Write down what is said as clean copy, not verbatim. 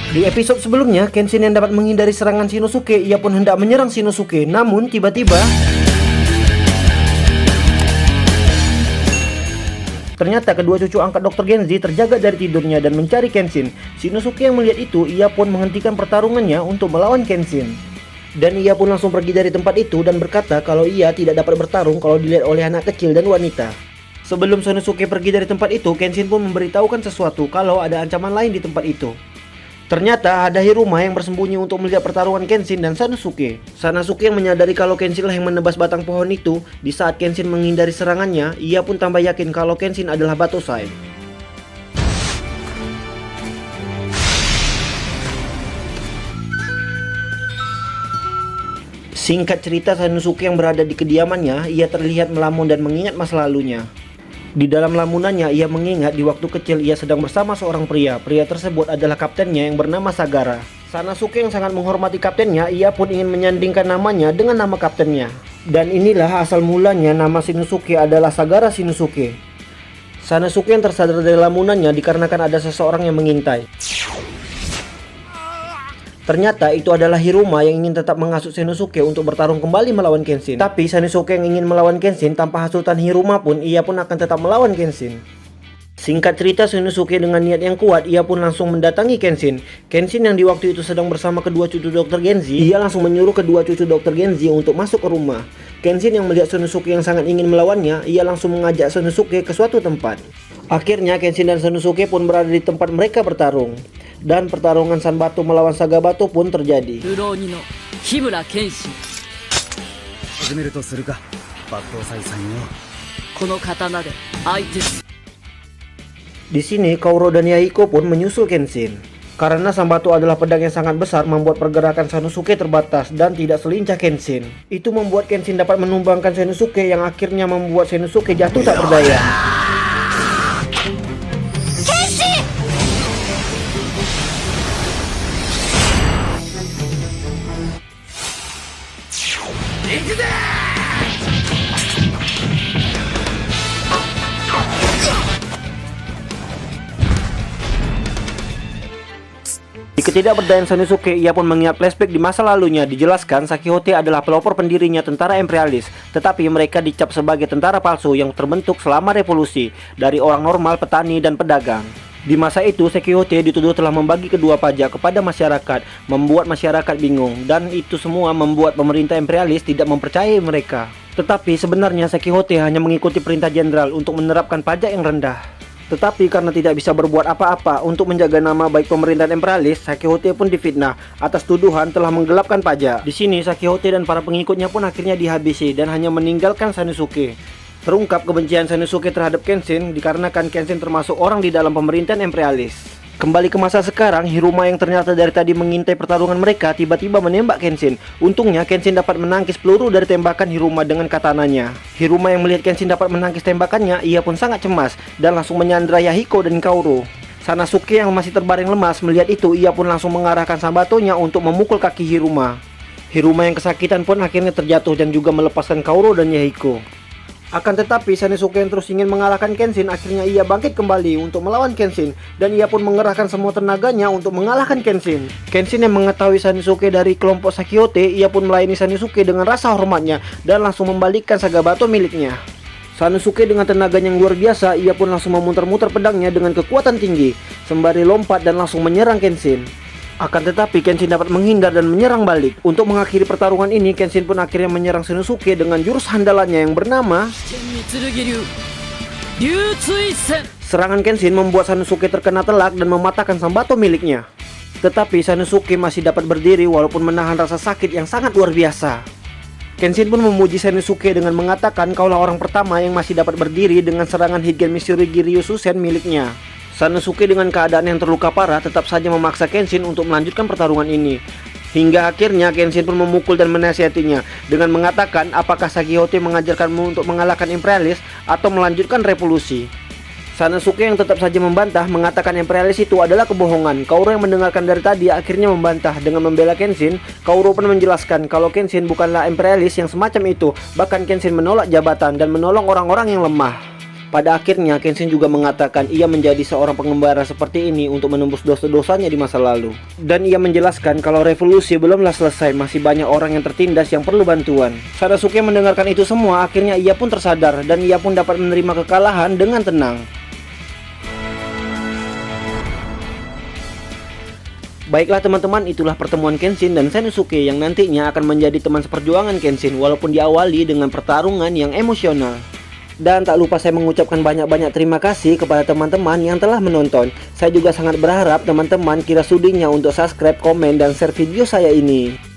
Di episode sebelumnya, Kenshin yang dapat menghindari serangan Shinosuke, ia pun hendak menyerang Shinosuke. Namun tiba-tiba ternyata kedua cucu angkat Dr. Genji terjaga dari tidurnya dan mencari Kenshin. Shinosuke yang melihat itu, ia pun menghentikan pertarungannya untuk melawan Kenshin. Dan ia pun langsung pergi dari tempat itu dan berkata kalau ia tidak dapat bertarung kalau dilihat oleh anak kecil dan wanita. Sebelum Shinosuke pergi dari tempat itu, Kenshin pun memberitahukan sesuatu kalau ada ancaman lain di tempat itu. Ternyata ada Hiruma yang bersembunyi untuk melihat pertarungan Kenshin dan Sanosuke. Sanosuke yang menyadari kalau Kenshin lah yang menebas batang pohon itu. Di saat Kenshin menghindari serangannya, ia pun tambah yakin kalau Kenshin adalah Batosai. Singkat cerita, Sanosuke yang berada di kediamannya, ia terlihat melamun dan mengingat masa lalunya. Di dalam lamunannya, ia mengingat di waktu kecil ia sedang bersama seorang pria. Pria tersebut adalah kaptennya yang bernama Sagara. Sanosuke yang sangat menghormati kaptennya, ia pun ingin menyandingkan namanya dengan nama kaptennya. Dan inilah asal mulanya nama Shinosuke adalah Sagara Shinosuke. Sanosuke yang tersadar dari lamunannya dikarenakan ada seseorang yang mengintai. Ternyata itu adalah Hiruma yang ingin tetap menghasut Shinosuke untuk bertarung kembali melawan Kenshin. Tapi Shinosuke yang ingin melawan Kenshin tanpa hasutan Hiruma pun, ia pun akan tetap melawan Kenshin. Singkat cerita, Shinosuke dengan niat yang kuat, ia pun langsung mendatangi Kenshin. Kenshin yang di waktu itu sedang bersama kedua cucu Dr. Genji, ia langsung menyuruh kedua cucu Dr. Genji untuk masuk ke rumah. Kenshin yang melihat Shinosuke yang sangat ingin melawannya, ia langsung mengajak Shinosuke ke suatu tempat. Akhirnya Kenshin dan Shinosuke pun berada di tempat mereka bertarung. Dan pertarungan Sanbato melawan Sagabato pun terjadi. Di sini Kaoru dan Yahiko pun menyusul Kenshin. Karena Sanbato adalah pedang yang sangat besar, membuat pergerakan Sanosuke terbatas dan tidak selincah Kenshin. Itu membuat Kenshin dapat menumbangkan Shinosuke yang akhirnya membuat Shinosuke jatuh tak berdaya. Di ketidakberdayaan Shinosuke, ia pun mengingat flashback di masa lalunya. Dijelaskan Sakihote adalah pelopor pendirinya tentara imperialis, tetapi mereka dicap sebagai tentara palsu yang terbentuk selama revolusi dari orang normal, petani, dan pedagang. Di masa itu, Sakihote dituduh telah membagi kedua pajak kepada masyarakat, membuat masyarakat bingung, dan itu semua membuat pemerintah imperialis tidak mempercayai mereka. Tetapi sebenarnya Sakihote hanya mengikuti perintah jenderal untuk menerapkan pajak yang rendah. Tetapi karena tidak bisa berbuat apa-apa untuk menjaga nama baik pemerintahan imperialis, Sakihote pun difitnah atas tuduhan telah menggelapkan pajak. Di sini Sakihote dan para pengikutnya pun akhirnya dihabisi dan hanya meninggalkan Sanosuke. Terungkap kebencian Sanosuke terhadap Kenshin dikarenakan Kenshin termasuk orang di dalam pemerintahan imperialis. Kembali ke masa sekarang, Hiruma yang ternyata dari tadi mengintai pertarungan mereka tiba-tiba menembak Kenshin. Untungnya Kenshin dapat menangkis peluru dari tembakan Hiruma dengan katananya. Hiruma yang melihat Kenshin dapat menangkis tembakannya, ia pun sangat cemas dan langsung menyandra Yahiko dan Kaoru. Sanosuke yang masih terbaring lemas melihat itu, ia pun langsung mengarahkan Sanbatonya untuk memukul kaki Hiruma. Hiruma yang kesakitan pun akhirnya terjatuh dan juga melepaskan Kaoru dan Yahiko. Akan tetapi Sanosuke yang terus ingin mengalahkan Kenshin, akhirnya ia bangkit kembali untuk melawan Kenshin dan ia pun mengerahkan semua tenaganya untuk mengalahkan Kenshin. Kenshin yang mengetahui Sanosuke dari kelompok Sakihote, ia pun melayani Sanosuke dengan rasa hormatnya dan langsung membalikkan Sagabato miliknya. Sanosuke dengan tenaganya yang luar biasa, ia pun langsung memutar-mutar pedangnya dengan kekuatan tinggi sembari lompat dan langsung menyerang Kenshin. Akan tetapi Kenshin dapat menghindar dan menyerang balik. Untuk mengakhiri pertarungan ini, Kenshin pun akhirnya menyerang Shinosuke dengan jurus handalannya yang bernama Serangan Kenshin membuat Shinosuke terkena telak dan mematahkan Sanbato miliknya. Tetapi Shinosuke masih dapat berdiri walaupun menahan rasa sakit yang sangat luar biasa. Kenshin pun memuji Shinosuke dengan mengatakan kaulah orang pertama yang masih dapat berdiri dengan serangan Higen Mitsurugi Ryususen miliknya. Sanosuke dengan keadaan yang terluka parah tetap saja memaksa Kenshin untuk melanjutkan pertarungan ini. Hingga akhirnya Kenshin pun memukul dan menasihatinya dengan mengatakan apakah Sakihote mengajarkanmu untuk mengalahkan imperialis atau melanjutkan revolusi. Sanosuke yang tetap saja membantah mengatakan imperialis itu adalah kebohongan. Kaoru yang mendengarkan dari tadi akhirnya membantah dengan membela Kenshin. Kaoru pun menjelaskan kalau Kenshin bukanlah imperialis yang semacam itu. Bahkan Kenshin menolak jabatan dan menolong orang-orang yang lemah. Pada akhirnya Kenshin juga mengatakan ia menjadi seorang pengembara seperti ini untuk menembus dosa-dosanya di masa lalu. Dan ia menjelaskan kalau revolusi belumlah selesai, masih banyak orang yang tertindas yang perlu bantuan. Sadasuke mendengarkan itu semua, akhirnya ia pun tersadar dan ia pun dapat menerima kekalahan dengan tenang. Baiklah teman-teman, itulah pertemuan Kenshin dan Sanosuke yang nantinya akan menjadi teman seperjuangan Kenshin walaupun diawali dengan pertarungan yang emosional. Dan tak lupa saya mengucapkan banyak-banyak terima kasih kepada teman-teman yang telah menonton. Saya juga sangat berharap teman-teman kira sudinya untuk subscribe, komen, dan share video saya ini.